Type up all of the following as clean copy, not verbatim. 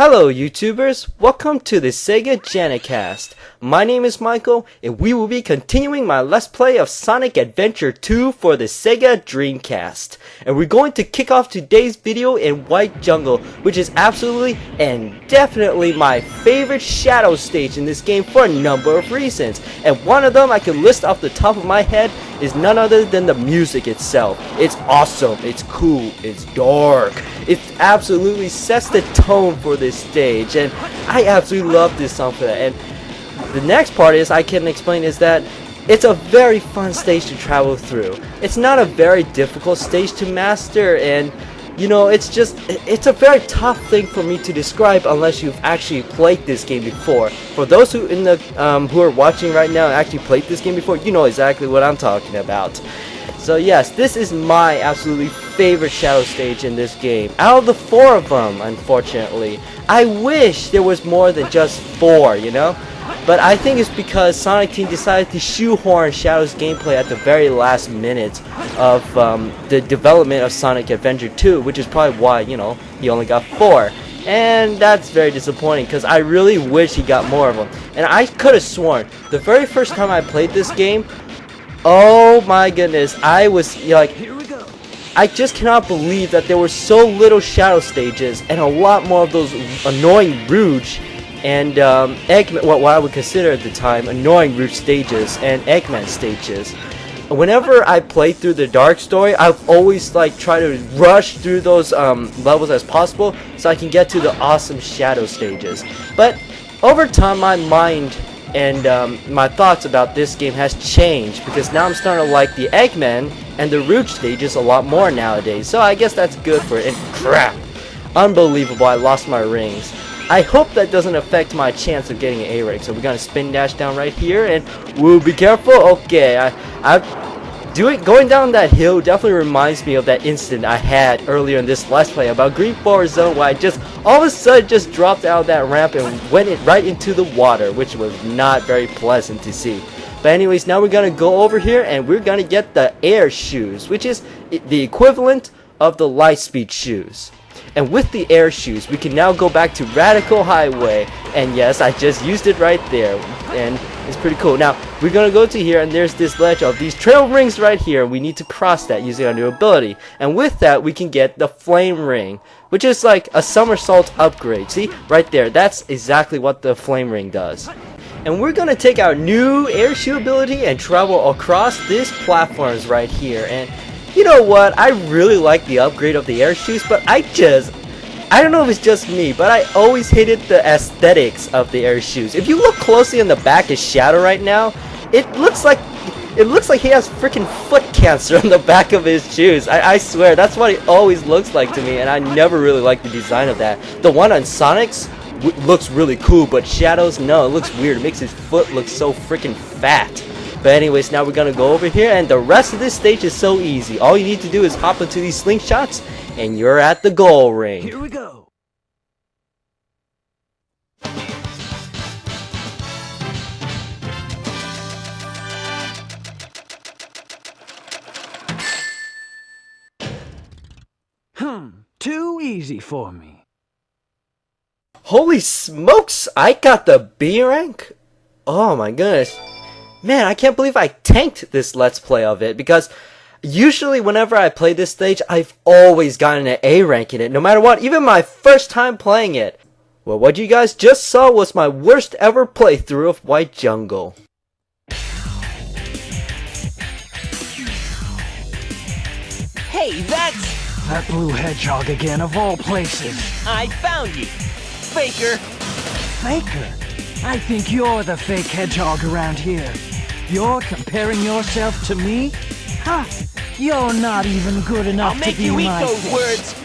Hello YouTubers, welcome to the Sega Dreamcast. My name is Michael, and we will be continuing my Let's Play of Sonic Adventure 2 for the Sega Dreamcast. And we're going to kick off today's video in White Jungle, which is absolutely and definitely my favorite shadow stage in this game for a number of reasons. And one of them I can list off the top of my head is none other than the music itself. It's awesome, it's cool, it's dark. It absolutely sets the tone for this stage, and I absolutely love this song for that. And the next part is I can explain is that it's a very fun stage to travel through. It's not a very difficult stage to master, and you know, it's a very tough thing for me to describe unless you've actually played this game before. For those who who are watching right now and actually played this game before, you know exactly what I'm talking about. So yes, this is my absolutely favorite shadow stage in this game. Out of the 4 of them, unfortunately. I wish there was more than just 4, you know? But I think it's because Sonic Team decided to shoehorn Shadow's gameplay at the very last minute of the development of Sonic Adventure 2, which is probably why, you know, he only got 4. And that's very disappointing, because I really wish he got more of them. And I could have sworn, the very first time I played this game, oh my goodness, I was like, I just cannot believe that there were so little shadow stages and a lot more of those annoying Rouge and Eggman, what I would consider at the time annoying Rouge stages and Eggman stages. Whenever I played through the Dark Story, I've always like tried to rush through those levels as possible so I can get to the awesome shadow stages. But over time, my mind and my thoughts about this game has changed, because now I'm starting to like the Eggman and the Rouge stages a lot more nowadays. So I guess that's good for it. And crap, unbelievable, I lost my rings. I hope that doesn't affect my chance of getting an A rank. So we're gonna spin dash down right here, and we'll be careful. Okay, going down that hill definitely reminds me of that incident I had earlier in this Let's Play about Green Forest Zone, where I just all of a sudden just dropped out of that ramp and went right into the water, which was not very pleasant to see. But anyways, now we're gonna go over here and we're gonna get the air shoes, which is the equivalent of the light speed shoes. And with the air shoes, we can now go back to Radical Highway. And yes, I just used it right there, and it's pretty cool. Now, we're gonna go to here, and there's this ledge of these trail rings right here. We need to cross that using our new ability. And with that, we can get the Flame Ring, which is like a somersault upgrade. See? Right there. That's exactly what the Flame Ring does. And we're gonna take our new air shoe ability and travel across these platforms right here. And you know what? I really like the upgrade of the air shoes, but I don't know if it's just me, but I always hated the aesthetics of the air shoes. If you look closely in the back of Shadow right now, it looks like he has freaking foot cancer on the back of his shoes. I swear, that's what it always looks like to me, and I never really liked the design of that. The one on Sonic's looks really cool, but Shadow's, no, it looks weird. It makes his foot look so freaking fat. But anyways, now we're gonna go over here, and the rest of this stage is so easy. All you need to do is hop into these slingshots, and you're at the goal ring. Here we go. Too easy for me. Holy smokes, I got the B rank? Oh my goodness. Man, I can't believe I tanked this Let's Play of it, because usually whenever I play this stage, I've always gotten an A rank in it, no matter what, even my first time playing it. Well, what you guys just saw was my worst ever playthrough of White Jungle. Hey, that's... That blue hedgehog again, of all places. I found you, Faker. Faker? I think you're the fake hedgehog around here. You're comparing yourself to me? Ha! You're not even good enough I'll make to be you eat my those fake. words.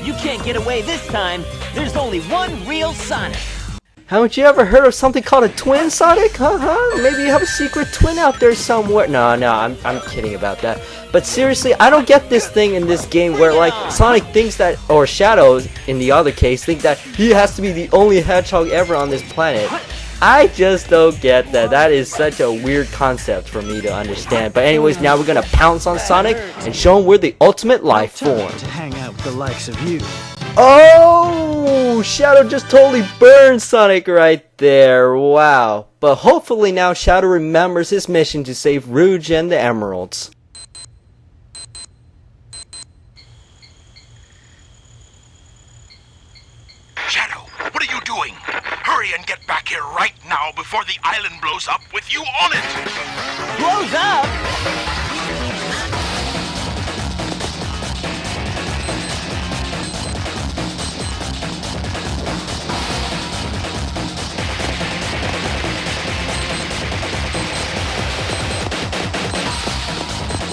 You can't get away this time. There's only one real Sonic. Haven't you ever heard of something called a twin Sonic? Maybe you have a secret twin out there somewhere. No, I'm kidding about that. But seriously, I don't get this thing in this game where like Sonic thinks that, or Shadows in the other case, think that he has to be the only hedgehog ever on this planet. I just don't get that. That is such a weird concept for me to understand. But anyways, now we're gonna pounce on Sonic and show him we're the ultimate life form. To hang out with the likes of you. Oh! Shadow just totally burned Sonic right there. Wow. But hopefully now Shadow remembers his mission to save Rouge and the Emeralds. Shadow, what are you doing? Hurry and get back here right now before the island blows up with you on it! Blows up?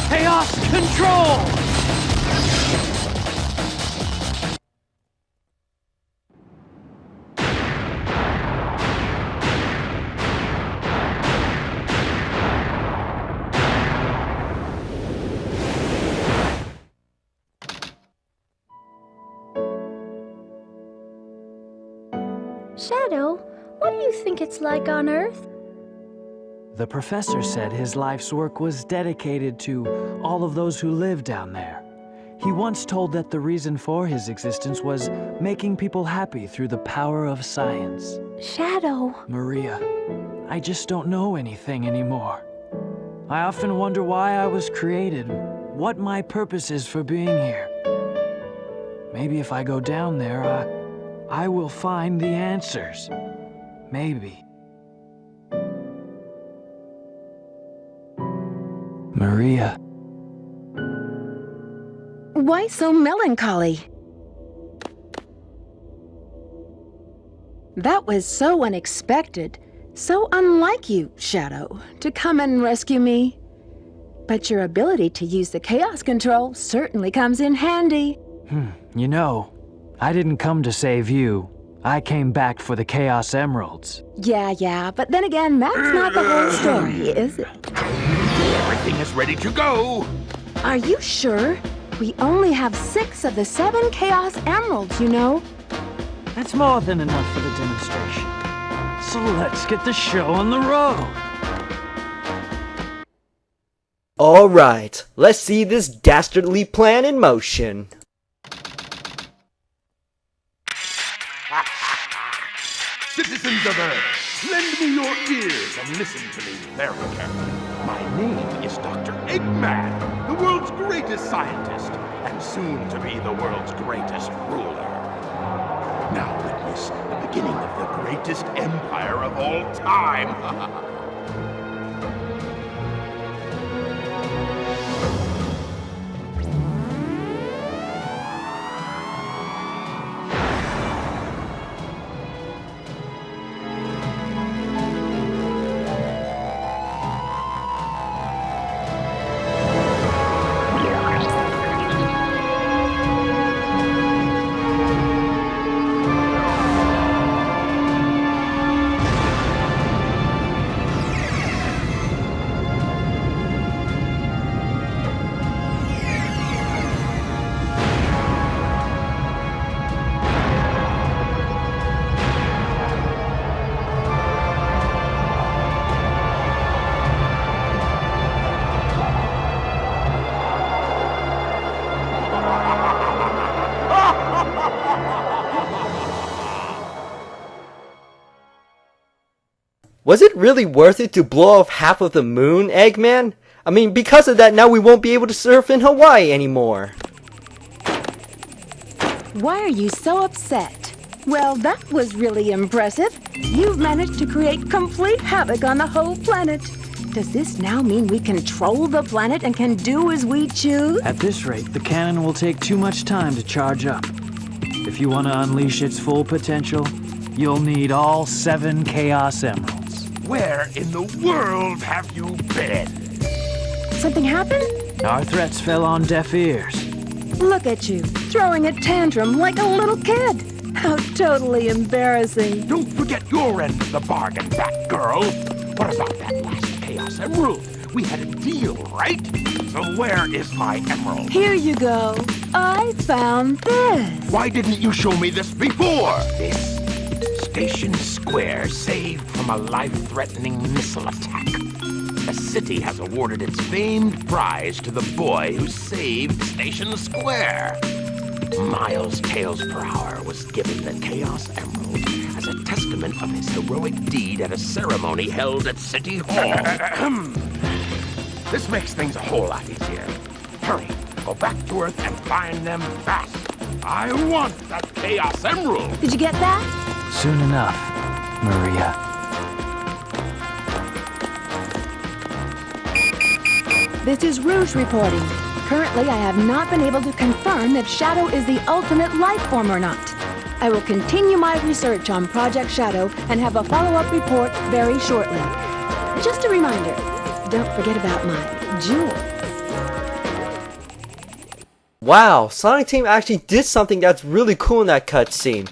Chaos control! Shadow, what do you think it's like on Earth? The professor said his life's work was dedicated to all of those who live down there. He once told that the reason for his existence was making people happy through the power of science. Shadow. Maria, I just don't know anything anymore. I often wonder why I was created, what my purpose is for being here. Maybe if I go down there, I will find the answers. Maybe. Maria. Why so melancholy? That was so unexpected, so unlike you, Shadow, to come and rescue me. But your ability to use the chaos control certainly comes in handy. You know, I didn't come to save you. I came back for the Chaos Emeralds. Yeah, but then again, that's not the whole story, is it? Everything is ready to go! Are you sure? We only have 6 of the 7 Chaos Emeralds, you know. That's more than enough for the demonstration. So let's get the show on the road. Alright, let's see this dastardly plan in motion. Citizens of Earth, lend me your ears and listen to me very carefully. My name is Dr. Eggman, the world's greatest scientist, and soon to be the world's greatest ruler. Now witness the beginning of the greatest empire of all time. Was it really worth it to blow off half of the moon, Eggman? I mean, because of that, now we won't be able to surf in Hawaii anymore. Why are you so upset? Well, that was really impressive. You've managed to create complete havoc on the whole planet. Does this now mean we control the planet and can do as we choose? At this rate, the cannon will take too much time to charge up. If you want to unleash its full potential, you'll need all 7 Chaos Emeralds. Where in the world have you been? Something happened? Our threats fell on deaf ears. Look at you, throwing a tantrum like a little kid. How totally embarrassing. Don't forget your end of the bargain, Batgirl. What about that last Chaos Emerald? We had a deal, right? So where is my emerald? Here you go. I found this. Why didn't you show me this before? This Station Square saved from a life-threatening missile attack. The city has awarded its famed prize to the boy who saved Station Square. miles Tails per hour was given the Chaos Emerald as a testament of his heroic deed at a ceremony held at City Hall. This makes things a whole lot easier. Hurry, go back to Earth and find them fast. I want that Chaos Emerald! Did you get that? Soon enough, Maria. This is Rouge reporting. Currently, I have not been able to confirm if Shadow is the ultimate life form or not. I will continue my research on Project Shadow and have a follow-up report very shortly. Just a reminder, don't forget about my jewel. Wow, Sonic Team actually did something that's really cool in that cutscene.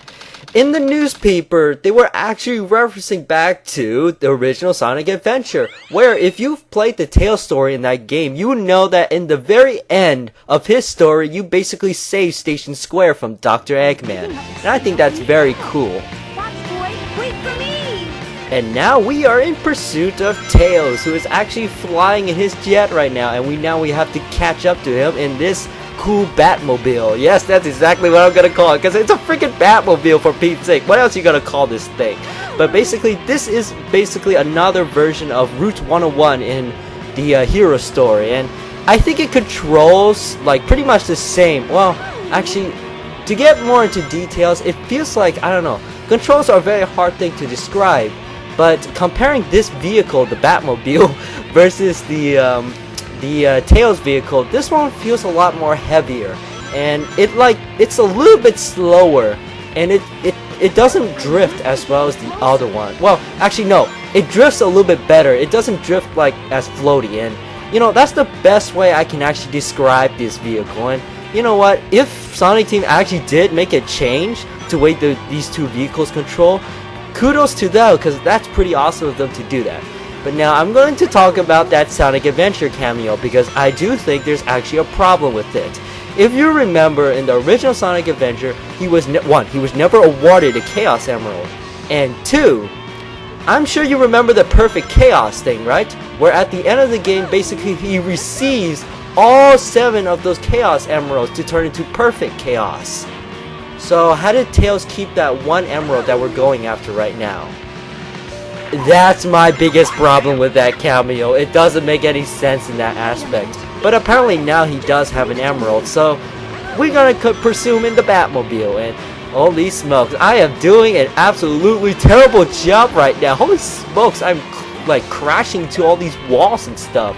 In the newspaper, they were actually referencing back to the original Sonic Adventure, where if you've played the Tails story in that game, you know that in the very end of his story, you basically save Station Square from Dr. Eggman. And I think that's very cool. Fox Boy, wait for me! And now we are in pursuit of Tails, who is actually flying in his jet right now, and we have to catch up to him in this cool Batmobile. Yes, that's exactly what I'm gonna call it, because it's a freaking Batmobile, for Pete's sake. What else are you gonna call this thing? But basically, this is basically another version of Route 101 in the hero story, and I think it controls like pretty much the same. Well, actually, to get more into details, it feels like, I don't know, controls are a very hard thing to describe, but comparing this vehicle, the Batmobile, versus the Tails vehicle, this one feels a lot more heavier, and it's a little bit slower, and it doesn't drift as well as the other one. Well, actually no, it drifts a little bit better. It doesn't drift like as floaty, and you know, that's the best way I can actually describe this vehicle. And you know what, if Sonic Team actually did make a change to the way these two vehicles control, kudos to them, because that's pretty awesome of them to do that. But now I'm going to talk about that Sonic Adventure cameo, because I do think there's actually a problem with it. If you remember, in the original Sonic Adventure, he was never awarded a Chaos Emerald, and 2, I'm sure you remember the Perfect Chaos thing, right? Where at the end of the game, basically he receives all 7 of those Chaos Emeralds to turn into Perfect Chaos. So how did Tails keep that one emerald that we're going after right now? That's my biggest problem with that cameo. It doesn't make any sense in that aspect. But apparently now he does have an emerald, so we're gonna pursue him in the Batmobile. And holy smokes, I am doing an absolutely terrible job right now. Holy smokes, I'm like crashing to all these walls and stuff.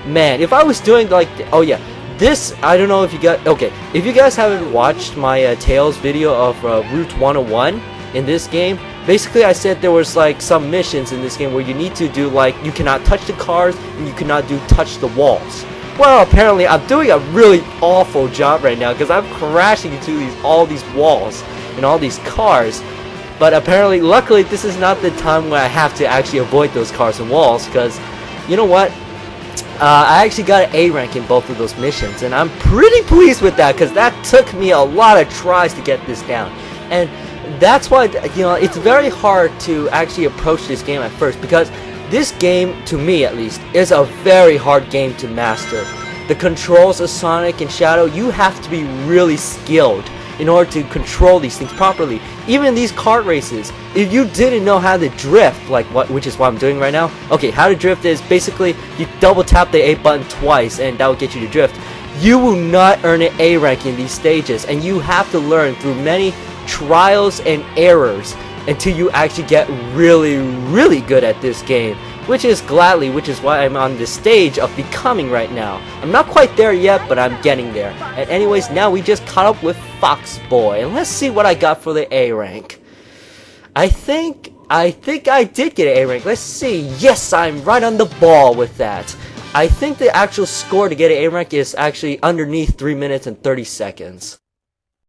Man, if I was doing like, oh yeah, this, I don't know if you guys, okay, if you guys haven't watched my Tails video of Route 101 in this game, basically I said there was like some missions in this game where you need to do like, you cannot touch the cars and you cannot touch the walls. Well, apparently I'm doing a really awful job right now, because I'm crashing into all these walls and all these cars. But apparently, luckily, this is not the time where I have to actually avoid those cars and walls, because you know what? I actually got an A rank in both of those missions, and I'm pretty pleased with that, because that took me a lot of tries to get this down. And that's why, you know, it's very hard to actually approach this game at first, because this game, to me at least, is a very hard game to master. The controls of Sonic and Shadow, you have to be really skilled in order to control these things properly. Even these kart races, if you didn't know how to drift, which is what I'm doing right now. Okay, how to drift is basically you double tap the A button twice and that will get you to drift. You will not earn an A rank in these stages, and you have to learn through many trials and errors until you actually get really, really good at this game, which is why I'm on this stage of becoming right now. I'm not quite there yet, but I'm getting there. And anyways, now we just caught up with Fox Boy, and let's see what I got for the A rank. I think I did get an A rank. Let's see. Yes, I'm right on the ball with that. I think the actual score to get an A rank is actually underneath 3 minutes and 30 seconds.